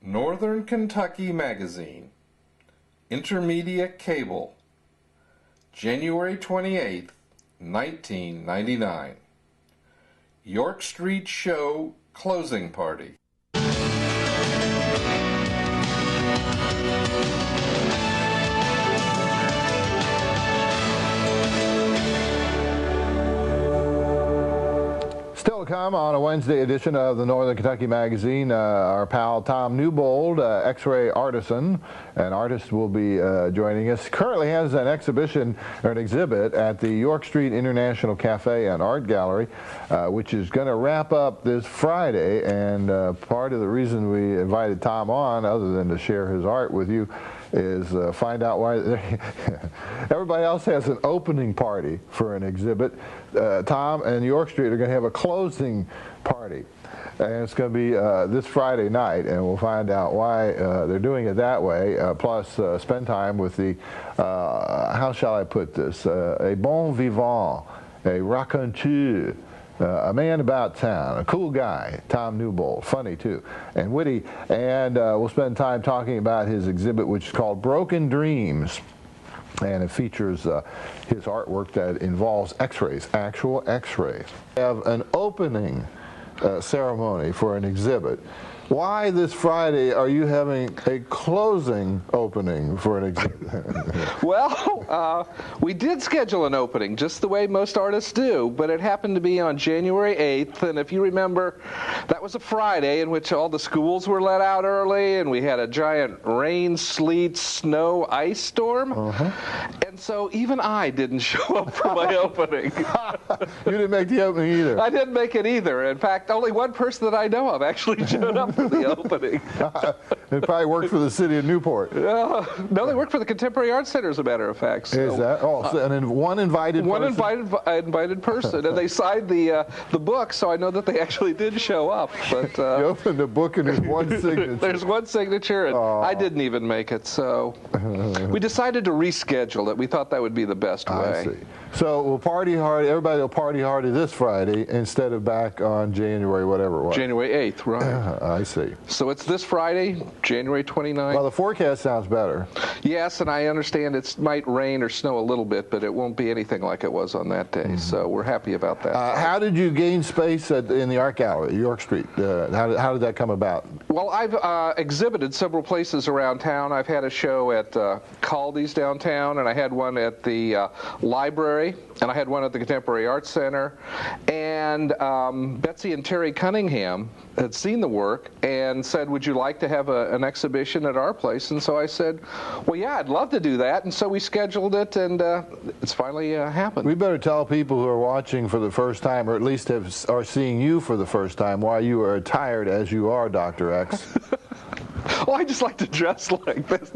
Northern Kentucky Magazine, Intermediate Cable, January 28, 1999. York Street Show Closing Party. Still to come on a Wednesday edition of the Northern Kentucky Magazine, our pal Tom Newbold, X-ray artisan, an artist, will be joining us. Currently has an exhibition or an exhibit at the York Street International Cafe and Art Gallery, which is going to wrap up this Friday. And part of the reason we invited Tom on, other than to share his art with you, is find out why everybody else has an opening party for an exhibit. Tom and York Street are going to have a closing party, and it's going to be this Friday night, and we'll find out why they're doing it that way, plus spend time with the, how shall I put this, a bon vivant, a raconteur, a man about town, a cool guy, Tom Newbold, funny too, and witty, and we'll spend time talking about his exhibit, which is called Broken Dreams, and it features his artwork that involves X-rays, actual X-rays. We have an opening ceremony for an exhibit. Why this Friday are you having a closing opening for an exhibit? Well, we did schedule an opening, just the way most artists do, but it happened to be on January 8th, and if you remember, that was a Friday in which all the schools were let out early, and we had a giant rain, sleet, snow, ice storm, and so even I didn't show up for my opening. You didn't make the opening either. I didn't make it either. In fact, only one person that I know of actually showed up for the opening. It probably worked for the city of Newport. No, they worked for the Contemporary Art Center, as a matter of fact. So, is that? Oh, so, and then one invited person? invited person, and they signed the book, so I know that they actually did show up. But you opened the book and there's one signature. There's one signature, and I didn't even make it. So we decided to reschedule it. We thought that would be the best way. I see. So we'll party hard. Everybody will party hardy this Friday instead of back on January whatever it was. January 8th, right? I see. So it's this Friday, January 29th. Well, the forecast sounds better. Yes, and I understand it might rain or snow a little bit, but it won't be anything like it was on that day. So we're happy about that. How did you gain space in the Art Gallery, York Street? How did that come about? Well, I've exhibited several places around town. I've had a show at Caldy's downtown, and I had one at the library, and I had one at the Contemporary Art Center. And Betsy and Terry Cunningham had seen the work and said, would you like to have an exhibition at our place? And so I said, well, yeah, I'd love to do that. And so we scheduled it, and it's finally happened. We better tell people who are watching for the first time, or at least are seeing you for the first time, why you are attired as you are, Dr. X. Well, I just like to dress like this.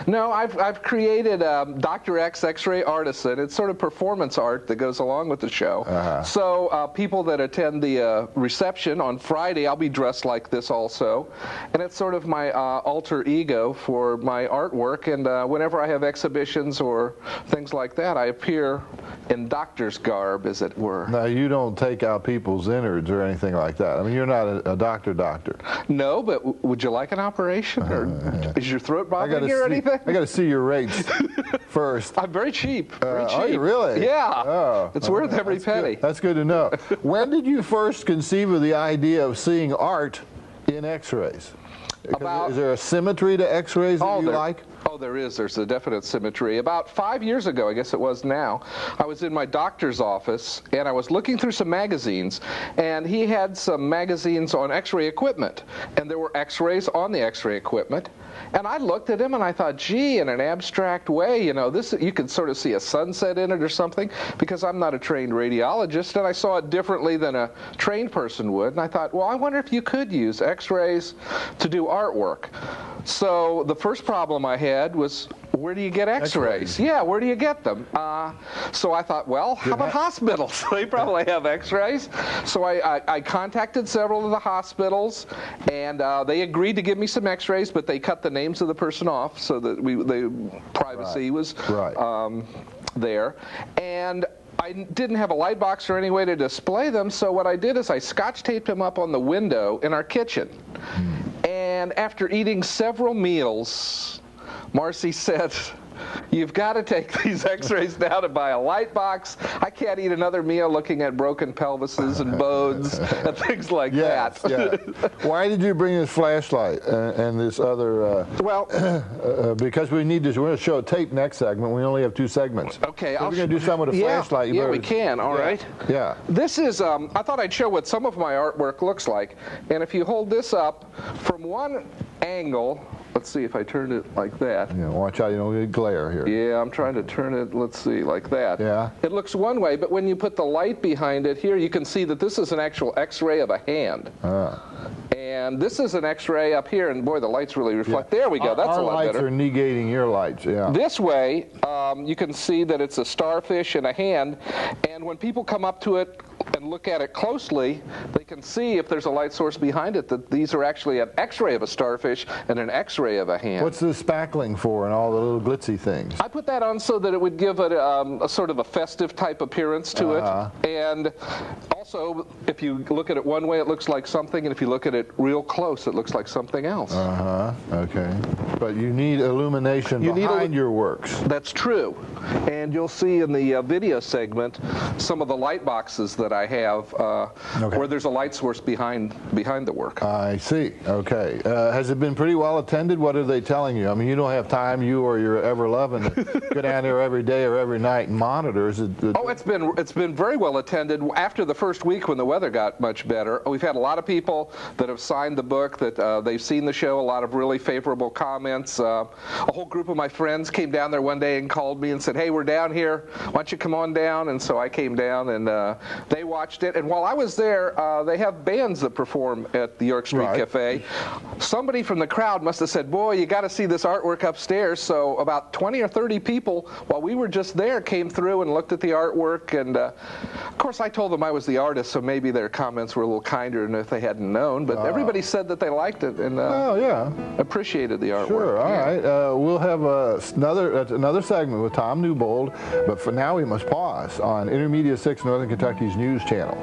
No, I've created Dr. X X-ray Artisan. It's sort of performance art that goes along with the show. So people that attend the reception on Friday, I'll be dressed like this also. And it's sort of my alter ego for my artwork. And whenever I have exhibitions or things like that, I appear in doctor's garb, as it were. Now, you don't take out people's innards or anything like that. I mean, you're not a doctor. No, but would you like an operation? Or is your throat bothering you or anything? I got to see your rates first. I'm very cheap. Very cheap. Are you really? Yeah. Oh, it's worth every penny. Good. That's good to know. When did you first conceive of the idea of seeing art in X-rays? Is there a symmetry to X-rays that you like? Oh, there is. There's a definite symmetry. About 5 years ago, I guess it was now, I was in my doctor's office, and I was looking through some magazines, and he had some magazines on X-ray equipment, and there were X-rays on the X-ray equipment. And I looked at him and I thought, gee, in an abstract way, you know, this, you could sort of see a sunset in it or something, because I'm not a trained radiologist, and I saw it differently than a trained person would. And I thought, well, I wonder if you could use X-rays to do artwork. So the first problem I had was, where do you get X-rays? Yeah, where do you get them? So I thought, well, how about hospitals? They probably have X-rays. So I contacted several of the hospitals, and they agreed to give me some X-rays, but they cut the names of the person off so that the privacy was there. And I didn't have a light box or any way to display them, so what I did is I scotch taped them up on the window in our kitchen. And And after eating several meals, Marcy said, "You've got to take these x-rays down and buy a light box. I can't eat another meal looking at broken pelvises and bones and things like that." Yeah. Why did you bring this flashlight and this other? Because we need to. We're going to show a tape next segment. We only have 2 segments. Okay. So we're going to do some with a flashlight. Yeah, we can. All right. Yeah. This is. I thought I'd show what some of my artwork looks like. And if you hold this up from one angle. Let's see if I turn it like that. Yeah, watch out, you don't get glare here. Yeah, I'm trying to turn it, let's see, like that. Yeah. It looks one way, but when you put the light behind it here, you can see that this is an actual x-ray of a hand. And this is an x-ray up here, and boy, the lights really reflect. Yeah. There we go, that's a lot better. Our lights are negating your lights, yeah. This way, you can see that it's a starfish and a hand, and when people come up to it and look at it closely, they can see if there's a light source behind it, that these are actually an x-ray of a starfish and an x-ray of a hand. What's the spackling for and all the little glitzy things? I put that on so that it would give it a sort of a festive type appearance to it. And also, if you look at it one way, it looks like something, and if you look at it real close, it looks like something else. Okay. But you need illumination behind your works. That's true. And you'll see in the video segment some of the light boxes that I have where there's a light source behind the work. I see. Okay. Has it been pretty well attended? What are they telling you? I mean, you don't have time, you or your ever-loving, to go down there every day or every night and monitor. It's been very well attended. After the first week when the weather got much better, we've had a lot of people that have signed the book, that they've seen the show, a lot of really favorable comments. A whole group of my friends came down there one day and called me and said, "Hey, we're down here. Why don't you come on down?" And so I came down, and they watched it. And while I was there, they have bands that perform at the York Street Cafe. Somebody from the crowd must have said, "Boy, you got to see this artwork upstairs." So about 20 or 30 people, while we were just there, came through and looked at the artwork. And of course, I told them I was the artist, so maybe their comments were a little kinder than if they hadn't known. But everybody said that they liked it and appreciated the artwork. Sure. All right. We'll have another segment with Tom Newbold, but for now we must pause on Intermedia 6 Northern Kentucky's news channel.